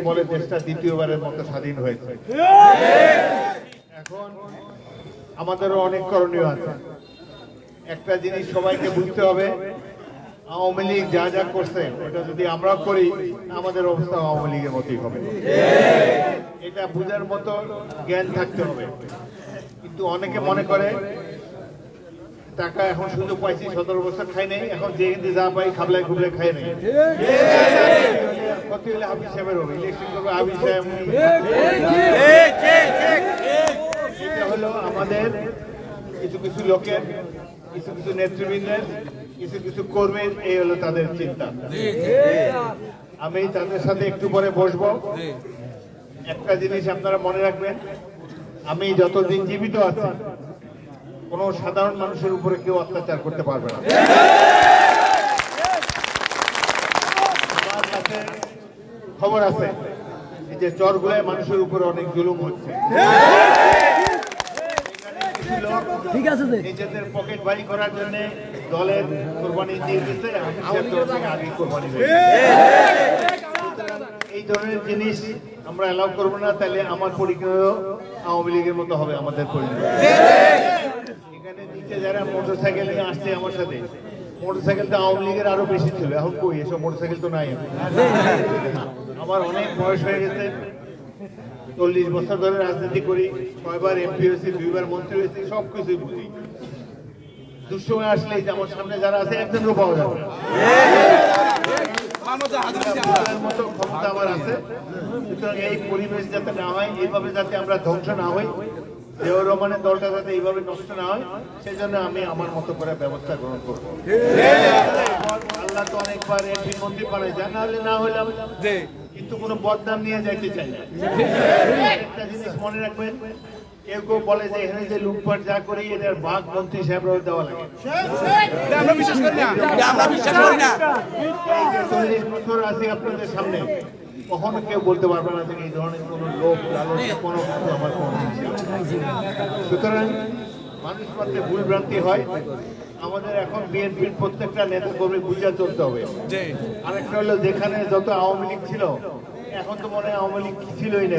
বলে দেশটা দ্বিতীয়বারের মতো স্বাধীন হয়েছে। এখন আমাদেরও অনেক করণীয় আছে। একটা জিনিস সবাইকে বুঝতে হবে, আওয়ামী লীগ যা যা করছে ওটা যদি আমরা করি আমাদের অবস্থা আওয়ামী লীগের মতোই হবে। এটা বুঝার মতো জ্ঞান থাকতে হবে। কিন্তু অনেকে মনে করে টাকা এখন সুযোগ পাইছি, 17 বছর খাই নাই, এখন যে কিন্তু যা পাই খাবলায় খুবলে খাই নাই। ক্ষতি হলে হাবিজ সাহেবের হবে, ইলেকশন করবে হাবিজ সাহেব। এটা হলো আমাদের কিছু কিছু লোকের, কিছু কিছু নেতৃবৃন্দের, কিছু কিছু কর্মীর, এই হলো তাদের চিন্তা। আমি তাদের সাথে একটু পরে বসবো। একটা জিনিস আপনারা মনে রাখবেন, আমি যতদিন জীবিত আছি কোন সাধারণ মানুষের উপরে কেউ অত্যাচার করতে পারবে না। আমার কাছে খবর আছে যে চরগুলায় মানুষের উপরে অনেক জুলুম হচ্ছে। নিজেদের পকেট বাড়ি করার জন্য দলের কোরবানি দিয়ে দিতে আগে কোরবানি এই ধরনের জিনিস আমরা অ্যালাউ করবো না। তাহলে আমার পরিক্রমা আওয়ামী লীগের মতো হবে আমাদের পরিক্রমা। এখানে নিচে যারা মোটরসাইকেল নিয়ে আসছে আমার সাথে, মোটরসাইকেল তো আওয়ামী লীগের আরো বেশি ছিল, এখন কই এসব মোটরসাইকেল তো নাই। আমার অনেক বয়স হয়ে গেছে, 40 বছর ধরে রাজনীতি করি, 6বার এমপি হয়েছি, 2বার মন্ত্রী হয়েছি, সবকিছুই বুঝি। দুঃসময় আসলে আমার সামনে যারা আছে একজনও পাওয়া যাবে মতো ক্ষমতা আমার আছে। সুতরাং এই পরিবেশ যাতে না হয়, এইভাবে যাতে আমরা ধ্বংস না হই, জিয়াউর রহমানের দলটা যাতে এইভাবে নষ্ট না হয়, সেই জন্য আমি আমার মতো করে ব্যবস্থা গ্রহণ করবো। আল্লাহ তো অনেকবার এমপি মন্ত্রী বানাই যায়, না হলে না হইলাম, কিন্তু কোনো বদনাম নিয়ে যাইতে চাই না। একটা জিনিস মনে রাখবেন, কেউ কেউ বলে যে এখানে যে লুটপাট যা করি এটার ভাগ মন্ত্রী সাহেবরা দেওয়া লাগে। আমরা বিশ্বাস করি না। 40 বছর আছি আপনাদের সামনে, কখনো কেউ বলতে পারবে না যে এই ধরনের কোনো লোক লালন কোনো কিছু আমার কোনো ছিল। সুতরাং মানুষ মাত্রে ভুল ভ্রান্তি হয়। আমাদের এখন বিএনপির প্রত্যেকটা নেতা কর্মী বুঝা চলতে হবে। আরেকটা হলো, যেখানে যত আওয়ামী লীগ ছিল এখন তো মনে হয় আওয়ামী লীগ ছিলই না।